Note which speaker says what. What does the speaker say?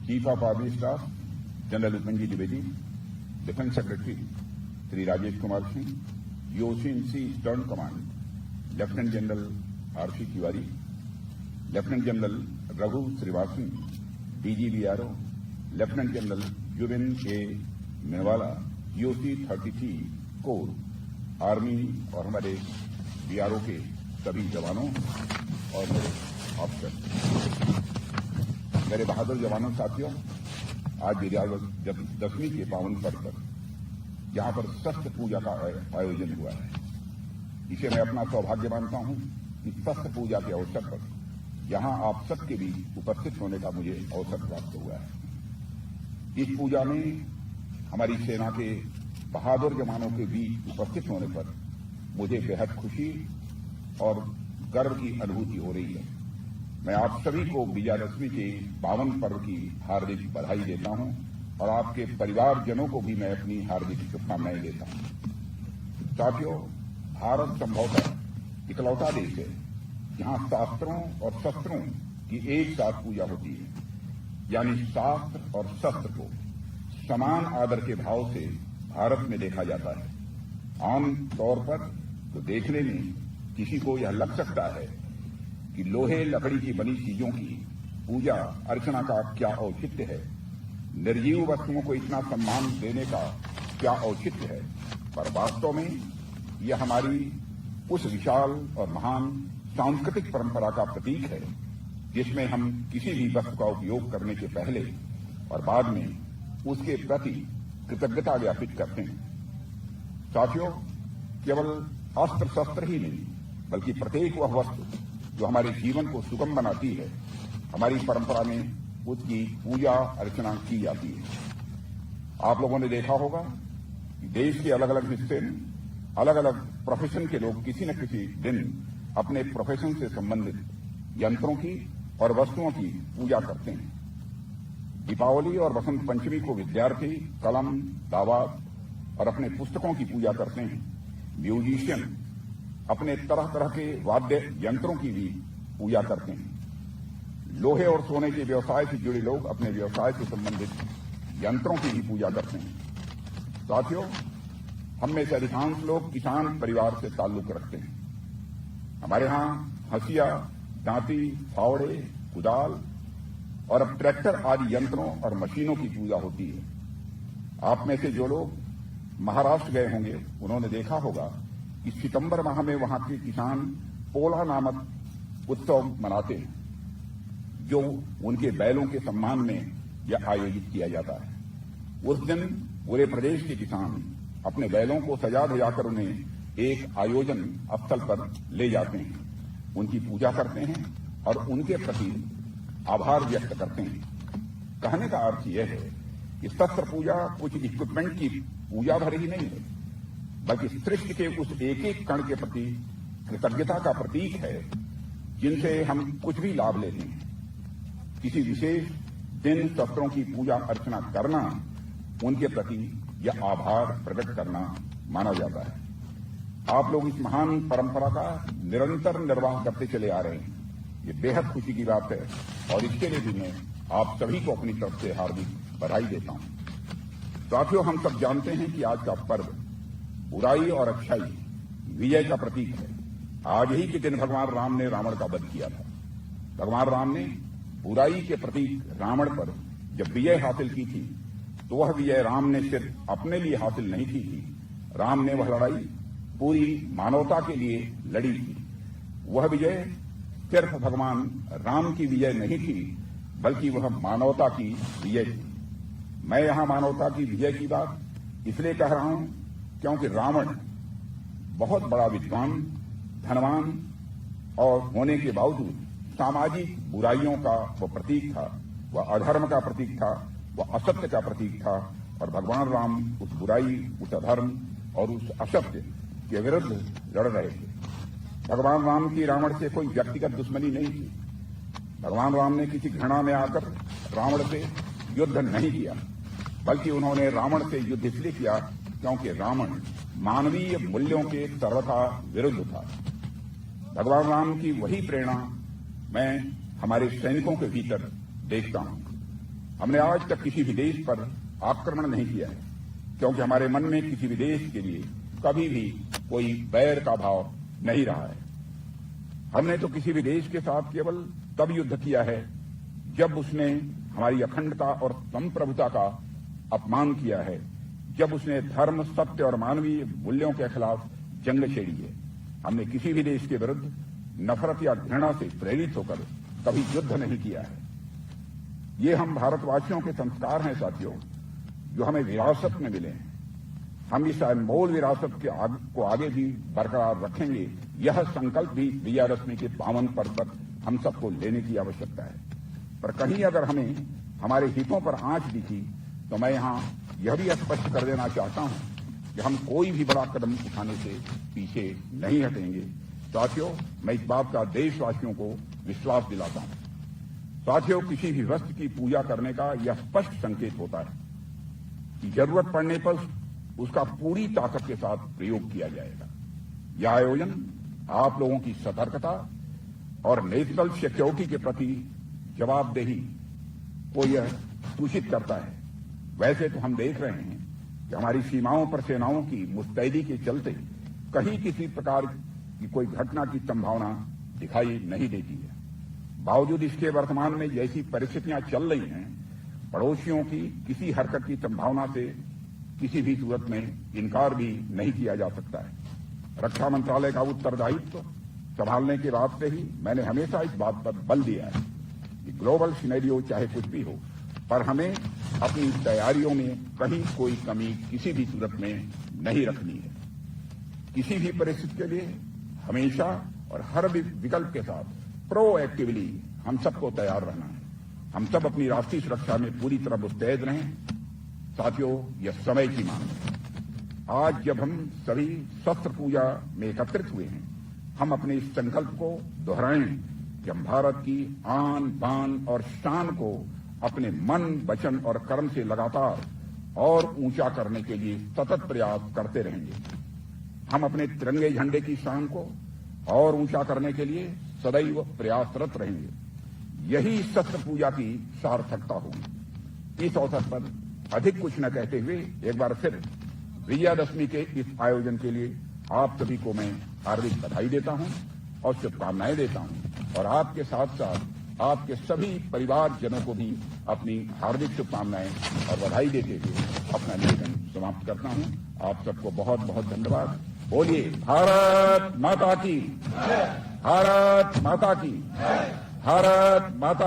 Speaker 1: Chief of army staff general Upmanyu Dwivedi, defence secretary Shri Rajesh Kumar Singh, UOC eastern command lieutenant general RC Tiwari, lieutenant general Raghu Srivastava, DGBRO lieutenant general Yuvin A Mewala, UOC 33 corps, army और हमारे BRO के सभी जवानों और मेरे officer, मेरे बहादुर जवानों साथियों, आज विजयादशमी के पावन पर्व पर यहां पर शस्त्र पूजा का आयोजन हुआ है। इसे मैं अपना सौभाग्य मानता हूं कि शस्त्र पूजा के अवसर पर यहां आप सबके बीच उपस्थित होने का मुझे अवसर प्राप्त हुआ है। इस पूजा में हमारी सेना के बहादुर जवानों के बीच उपस्थित होने पर मुझे बेहद खुशी और गर्व की अनुभूति हो रही है। मैं आप सभी को विजयादशमी के पावन पर्व की हार्दिक बधाई देता हूं और आपके परिवारजनों को भी मैं अपनी हार्दिक शुभकामनाएं देता हूं। साथियों, भारत संभवतः इकलौता देश है जहां शास्त्रों और शस्त्रों की एक साथ पूजा होती है, यानी शास्त्र और शस्त्र को समान आदर के भाव से भारत में देखा जाता है। आम तौर पर तो देखने में किसी को यह लग सकता है कि लोहे लकड़ी की बनी चीजों की पूजा अर्चना का क्या औचित्य है, निर्जीव वस्तुओं को इतना सम्मान देने का क्या औचित्य है, पर वास्तव में यह हमारी उस विशाल और महान सांस्कृतिक परंपरा का प्रतीक है जिसमें हम किसी भी वस्तु का उपयोग करने के पहले और बाद में उसके प्रति कृतज्ञता ज्ञापित करते हैं। साथियों, केवल अस्त्र शस्त्र ही नहीं बल्कि प्रत्येक वह वस्तु जो हमारे जीवन को सुगम बनाती है, हमारी परंपरा में उसकी पूजा अर्चना की जाती है। आप लोगों ने देखा होगा कि देश के अलग अलग हिस्से में अलग अलग प्रोफेशन के लोग किसी न किसी दिन अपने प्रोफेशन से संबंधित यंत्रों की और वस्तुओं की पूजा करते हैं। दीपावली और बसंत पंचमी को विद्यार्थी कलम, दावात और अपने पुस्तकों की पूजा करते हैं। म्यूजिशियन अपने तरह तरह के वाद्य यंत्रों की भी पूजा करते हैं। लोहे और सोने के व्यवसाय से जुड़े लोग अपने व्यवसाय से संबंधित यंत्रों की भी पूजा करते हैं। साथियों, हम में से अधिकांश लोग किसान परिवार से ताल्लुक रखते हैं। हमारे यहां हंसिया, दांती, फावड़े, कुदाल और अब ट्रैक्टर आदि यंत्रों और मशीनों की पूजा होती है। आप में से जो लोग महाराष्ट्र गए होंगे उन्होंने देखा होगा कि सितंबर माह में वहां के किसान पोला नामक उत्सव मनाते हैं, जो उनके बैलों के सम्मान में यह आयोजित किया जाता है। उस दिन पूरे प्रदेश के किसान अपने बैलों को सजा धजाकर उन्हें एक आयोजन स्थल पर ले जाते हैं, उनकी पूजा करते हैं और उनके प्रति आभार व्यक्त करते हैं। कहने का अर्थ यह है कि शस्त्र पूजा कुछ इक्विपमेंट की पूजा भर ही नहीं है, बल्कि सृष्टि के उस एक एक कण के प्रति कृतज्ञता का प्रतीक है जिनसे हम कुछ भी लाभ लेते हैं। किसी विशेष दिन शस्त्रों की पूजा अर्चना करना उनके प्रति यह आभार प्रकट करना माना जाता है। आप लोग इस महान परंपरा का निरंतर निर्वाह करते चले आ रहे हैं, ये बेहद खुशी की बात है और इसके लिए भी मैं आप सभी को अपनी तरफ से हार्दिक बधाई देता हूं। साथियों, हम सब जानते हैं कि आज का पर्व बुराई और अच्छाई विजय का प्रतीक है। आज ही के दिन भगवान राम ने रावण का वध किया था। भगवान राम ने बुराई के प्रतीक रावण पर जब विजय हासिल की थी तो वह विजय राम ने सिर्फ अपने लिए हासिल नहीं की थी, राम ने वह लड़ाई पूरी मानवता के लिए लड़ी थी। वह विजय सिर्फ भगवान राम की विजय नहीं थी बल्कि वह मानवता की विजय थी। मैं यहां मानवता की विजय की बात इसलिए कह रहा हूं क्योंकि रावण बहुत बड़ा विद्वान, धनवान और होने के बावजूद सामाजिक बुराइयों का वह प्रतीक था, वह अधर्म का प्रतीक था, वह असत्य का प्रतीक था और भगवान राम उस बुराई, उस अधर्म और उस असत्य के विरुद्ध लड़ रहे थे। भगवान राम की रावण से कोई व्यक्तिगत दुश्मनी नहीं थी। भगवान राम ने किसी घृणा में आकर रावण से युद्ध नहीं किया, बल्कि उन्होंने रावण से युद्ध इसलिए किया क्योंकि रावण मानवीय मूल्यों के सर्वथा विरुद्ध था। भगवान राम की वही प्रेरणा मैं हमारे सैनिकों के भीतर देखता हूं। हमने आज तक किसी भी देश पर आक्रमण नहीं किया है, क्योंकि हमारे मन में किसी भी देश के लिए कभी भी कोई बैर का भाव नहीं रहा है। हमने तो किसी भी देश के साथ केवल तब युद्ध किया है जब उसने हमारी अखंडता और संप्रभुता का अपमान किया है, जब उसने धर्म, सत्य और मानवीय मूल्यों के खिलाफ जंग छेड़ी है। हमने किसी भी देश के विरुद्ध नफरत या घृणा से प्रेरित होकर कभी युद्ध नहीं किया है। ये हम भारतवासियों के संस्कार हैं साथियों, जो हमें विरासत में मिले हैं। हम इस अनमोल विरासत को आगे भी बरकरार रखेंगे। यह संकल्प भी विजयादशमी के पावन पर्व पर हम सबको लेने की आवश्यकता है। पर कहीं अगर हमें हमारे हितों पर आंच दिखी तो मैं यहां यह भी स्पष्ट कर देना चाहता हूं कि हम कोई भी बड़ा कदम उठाने से पीछे नहीं हटेंगे। साथियों, मैं इस बात का देशवासियों को विश्वास दिलाता हूं। साथियों, किसी भी वस्तु की पूजा करने का यह स्पष्ट संकेत होता है कि जरूरत पड़ने पर उसका पूरी ताकत के साथ प्रयोग किया जाएगा। यह आयोजन आप लोगों की सतर्कता और नेशनल सिक्योरिटी के प्रति जवाबदेही को यह सूचित करता है। वैसे तो हम देख रहे हैं कि हमारी सीमाओं पर सेनाओं की मुस्तैदी के चलते कहीं किसी प्रकार की कोई घटना की संभावना दिखाई नहीं देती है। बावजूद इसके वर्तमान में जैसी परिस्थितियां चल रही हैं, पड़ोसियों की किसी हरकत की संभावना से किसी भी सूरत में इनकार भी नहीं किया जा सकता है। रक्षा मंत्रालय का उत्तरदायित्व संभालने के बाद से ही मैंने हमेशा इस बात पर बल दिया है कि ग्लोबल सिनेरियो चाहे कुछ भी हो, पर हमें अपनी तैयारियों में कहीं कोई कमी किसी भी सूरत में नहीं रखनी है। किसी भी परिस्थिति के लिए हमेशा और हर विकल्प के साथ प्रोएक्टिवली हम सबको तैयार रहना है। हम सब अपनी राष्ट्रीय सुरक्षा में पूरी तरह मुस्तैद रहें। साथियों, यह समय की मांग है। आज जब हम सभी शस्त्र पूजा में एकत्रित हुए हैं, हम अपने इस संकल्प को दोहराएं कि हम भारत की आन, बान और शान को अपने मन, वचन और कर्म से लगातार और ऊंचा करने के लिए सतत प्रयास करते रहेंगे। हम अपने तिरंगे झंडे की शान को और ऊंचा करने के लिए सदैव प्रयासरत रहेंगे। यही शस्त्र पूजा की सार्थकता होगी। इस अवसर पर अधिक कुछ न कहते हुए एक बार फिर विजयादशमी के इस आयोजन के लिए आप सभी को मैं हार्दिक बधाई देता हूं और शुभकामनाएं देता हूं, और आपके साथ साथ आपके सभी परिवारजनों को भी अपनी हार्दिक शुभकामनाएं और बधाई देते हुए अपना निवेदन समाप्त करता हूं। आप सबको बहुत बहुत धन्यवाद। बोलिए भारत माता की, भारत माता की, भारत माता